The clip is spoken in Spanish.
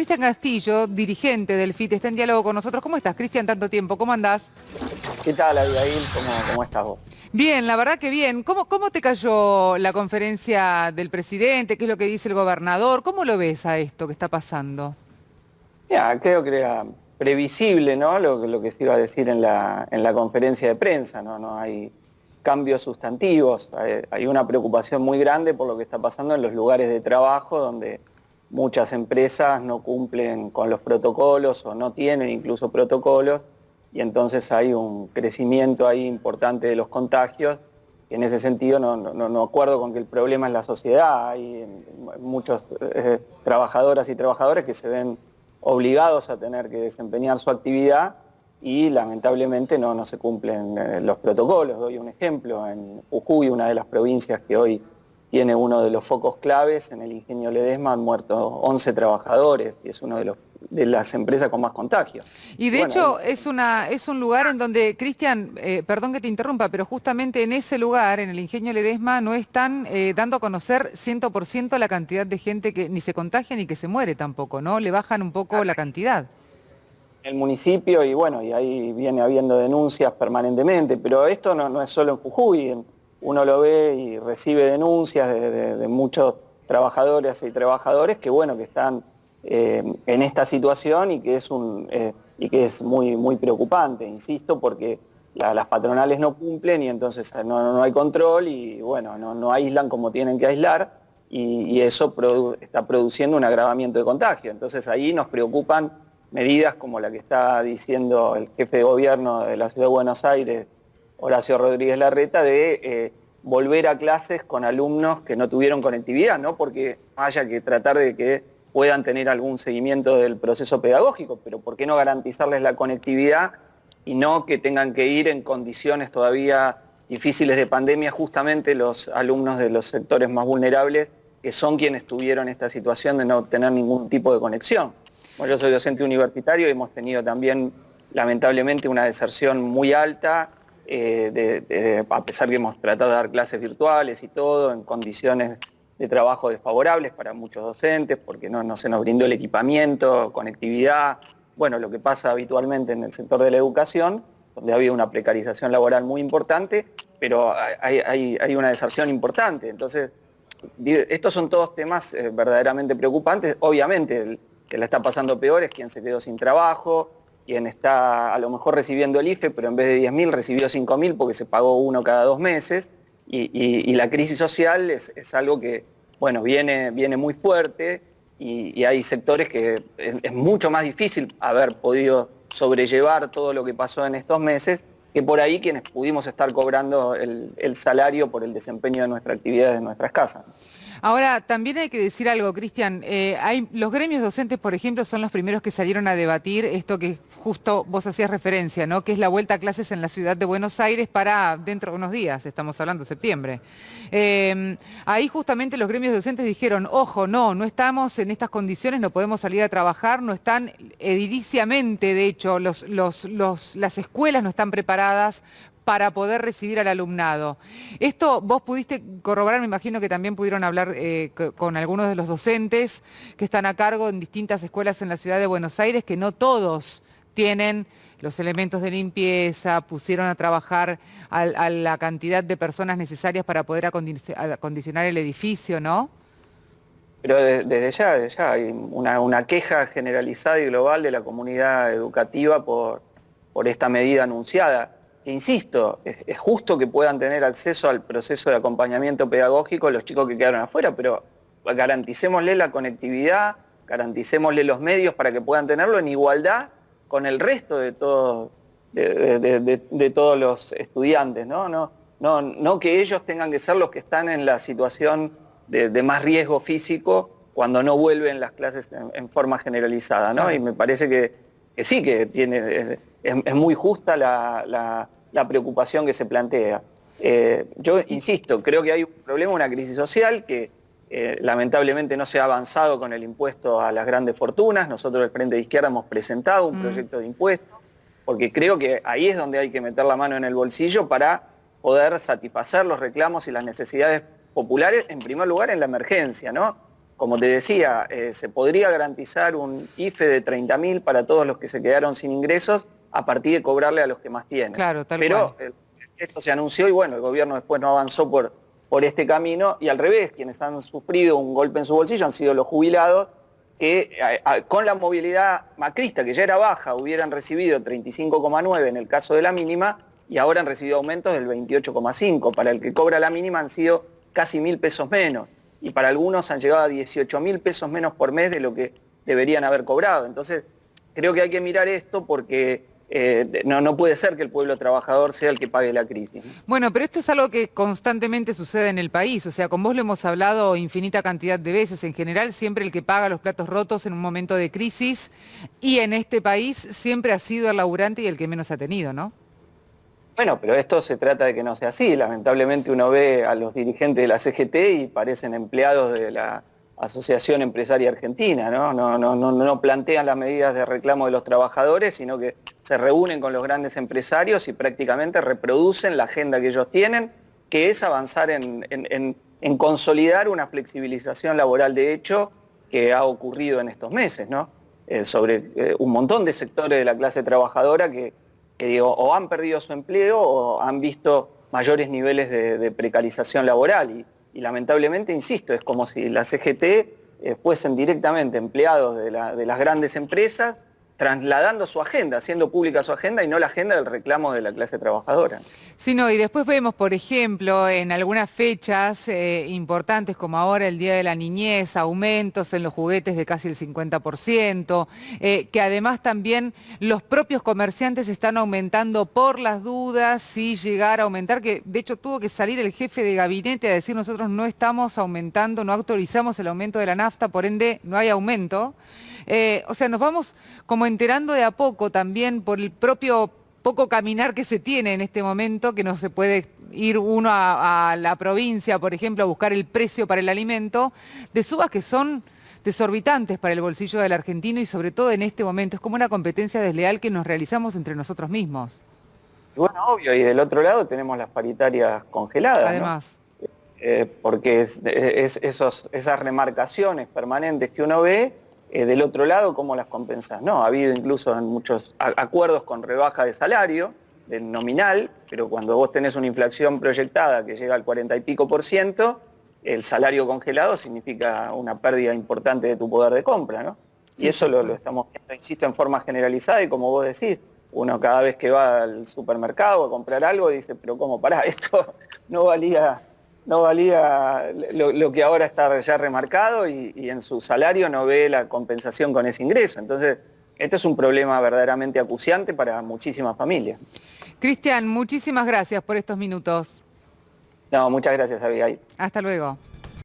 Cristian Castillo, dirigente del FIT, está en diálogo con nosotros. ¿Cómo estás, Cristian? Tanto tiempo, ¿cómo andás? ¿Qué tal, Abigail? ¿Cómo estás vos? Bien, la verdad que bien. ¿Cómo te cayó la conferencia del presidente? ¿Qué es lo que dice el gobernador? ¿Cómo lo ves a esto que está pasando? Mira, creo que era previsible, ¿no? Lo que se iba a decir en la conferencia de prensa, ¿no? No hay cambios sustantivos. Hay una preocupación muy grande por lo que está pasando en los lugares de trabajo, donde muchas empresas no cumplen con los protocolos o no tienen incluso protocolos, y entonces hay un crecimiento ahí importante de los contagios. En ese sentido no acuerdo con que el problema es la sociedad. Hay muchos trabajadoras y trabajadores que se ven obligados a tener que desempeñar su actividad y lamentablemente no se cumplen los protocolos. Doy un ejemplo: en Jujuy, una de las provincias que hoy tiene uno de los focos claves, en el ingenio Ledesma han muerto 11 trabajadores y es uno de las empresas con más contagios. Y Y de bueno, hecho es un lugar en donde, Cristian, perdón que te interrumpa, pero justamente en ese lugar, en el Ingenio Ledesma, no están dando a conocer 100% la cantidad de gente que ni se contagia ni que se muere tampoco, ¿no? Le bajan un poco la cantidad. el municipio, y bueno, y ahí viene habiendo denuncias permanentemente, pero esto no es solo en Jujuy. Uno lo ve y recibe denuncias de muchos trabajadores y trabajadores que, bueno, que están en esta situación, y que es muy preocupante, insisto, porque las patronales no cumplen y entonces no hay control y, bueno, no aíslan como tienen que aislar, y eso está produciendo un agravamiento de contagio. Entonces ahí nos preocupan medidas como la que está diciendo el jefe de gobierno de la Ciudad de Buenos Aires, Horacio Rodríguez Larreta, de volver a clases con alumnos que no tuvieron conectividad, ¿no? Porque haya que tratar de que puedan tener algún seguimiento del proceso pedagógico, pero ¿por qué no garantizarles la conectividad y no que tengan que ir en condiciones todavía difíciles de pandemia justamente los alumnos de los sectores más vulnerables, que son quienes tuvieron esta situación de no tener ningún tipo de conexión? Bueno, yo soy docente universitario y hemos tenido también, lamentablemente, una deserción muy alta, a pesar que hemos tratado de dar clases virtuales y todo, en condiciones de trabajo desfavorables para muchos docentes, porque no se nos brindó el equipamiento, conectividad, bueno, lo que pasa habitualmente en el sector de la educación, donde ha habido una precarización laboral muy importante, pero hay una deserción importante. Entonces, estos son todos temas verdaderamente preocupantes. Obviamente, el que la está pasando peor es quien se quedó sin trabajo, quien está a lo mejor recibiendo el IFE, pero en vez de 10.000 recibió 5.000 porque se pagó uno cada 2 meses. Y la crisis social es algo que, bueno, viene muy fuerte, y hay sectores que es mucho más difícil haber podido sobrellevar todo lo que pasó en estos meses que por ahí quienes pudimos estar cobrando el salario por el desempeño de nuestra actividad en nuestras casas. Ahora, también hay que decir algo, Cristian. Los gremios docentes, por ejemplo, son los primeros que salieron a debatir esto que justo vos hacías referencia, ¿no? Que es la vuelta a clases en la ciudad de Buenos Aires para dentro de unos días, estamos hablando de septiembre. Ahí justamente los gremios docentes dijeron, ojo, no estamos en estas condiciones, no podemos salir a trabajar, no están ediliciamente, de hecho, las escuelas no están preparadas para poder recibir al alumnado. Esto vos pudiste corroborar, me imagino que también pudieron hablar con algunos de los docentes que están a cargo en distintas escuelas en la ciudad de Buenos Aires, que no todos tienen los elementos de limpieza, pusieron a trabajar a la cantidad de personas necesarias para poder acondicionar el edificio, ¿no? Pero desde ya hay una queja generalizada y global de la comunidad educativa por esta medida anunciada. E insisto, es justo que puedan tener acceso al proceso de acompañamiento pedagógico los chicos que quedaron afuera, pero garanticémosle la conectividad, garanticémosle los medios para que puedan tenerlo en igualdad con el resto de todos los estudiantes, ¿no? No que ellos tengan que ser los que están en la situación de más riesgo físico cuando no vuelven las clases en forma generalizada, ¿no? Claro. Y me parece que sí, que es muy justa la preocupación que se plantea. Yo insisto, creo que hay un problema, una crisis social que lamentablemente no se ha avanzado con el impuesto a las grandes fortunas. Nosotros del Frente de Izquierda hemos presentado un proyecto de impuesto, porque creo que ahí es donde hay que meter la mano en el bolsillo para poder satisfacer los reclamos y las necesidades populares, en primer lugar en la emergencia, ¿no? como te decía, se podría garantizar un IFE de 30.000 para todos los que se quedaron sin ingresos a partir de cobrarle a los que más tienen. Claro, tal Pero cual. esto se anunció y bueno, el gobierno después no avanzó por este camino, y al revés, quienes han sufrido un golpe en su bolsillo han sido los jubilados, que con la movilidad macrista, que ya era baja, hubieran recibido 35,9 en el caso de la mínima, y ahora han recibido aumentos del 28,5. Para el que cobra la mínima han sido casi 1.000 pesos menos, y para algunos han llegado a 18.000 pesos menos por mes de lo que deberían haber cobrado. Entonces, creo que hay que mirar esto porque no puede ser que el pueblo trabajador sea el que pague la crisis, ¿no? Bueno, pero esto es algo que constantemente sucede en el país, o sea, con vos lo hemos hablado infinita cantidad de veces. En general, siempre el que paga los platos rotos en un momento de crisis, y en este país siempre ha sido el laburante y el que menos ha tenido, ¿no? Bueno, pero esto se trata de que no sea así. Lamentablemente uno ve a los dirigentes de la CGT y parecen empleados de la Asociación Empresaria Argentina, ¿no? No plantean las medidas de reclamo de los trabajadores, sino que se reúnen con los grandes empresarios y prácticamente reproducen la agenda que ellos tienen, que es avanzar en consolidar una flexibilización laboral de hecho que ha ocurrido en estos meses, ¿no? Sobre un montón de sectores de la clase trabajadora que digo, o han perdido su empleo o han visto mayores niveles de precarización laboral. Y lamentablemente, insisto, es como si la CGT fuesen directamente empleados de las grandes empresas, trasladando su agenda, haciendo pública su agenda y no la agenda del reclamo de la clase trabajadora. Sí, no, y después vemos, por ejemplo, en algunas fechas importantes como ahora el Día de la Niñez, aumentos en los juguetes de casi el 50%, que además también los propios comerciantes están aumentando por las dudas si llegar a aumentar, que de hecho tuvo que salir el jefe de gabinete a decir nosotros no estamos aumentando, no autorizamos el aumento de la nafta, por ende no hay aumento. O sea, nos vamos como enterando de a poco también por el propio poco caminar que se tiene en este momento, que no se puede ir uno a la provincia, por ejemplo, a buscar el precio para el alimento, de subas que son desorbitantes para el bolsillo del argentino y sobre todo en este momento. Es como una competencia desleal que nos realizamos entre nosotros mismos. Y bueno, obvio, y del otro lado tenemos las paritarias congeladas, Además. ¿no? Porque esas remarcaciones permanentes que uno ve, del otro lado, ¿cómo las compensás? No, ha habido incluso en muchos acuerdos con rebaja de salario, del nominal, pero cuando vos tenés una inflación proyectada que llega al 40 y pico por ciento, el salario congelado significa una pérdida importante de tu poder de compra, ¿no? Y eso lo estamos viendo, insisto, en forma generalizada, y como vos decís, uno cada vez que va al supermercado a comprar algo dice, pero ¿cómo? Pará, esto no valía lo que ahora está ya remarcado, y en su salario no ve la compensación con ese ingreso. Entonces, esto es un problema verdaderamente acuciante para muchísimas familias. Cristian, muchísimas gracias por estos minutos. No, muchas gracias, Abigail. Hasta luego.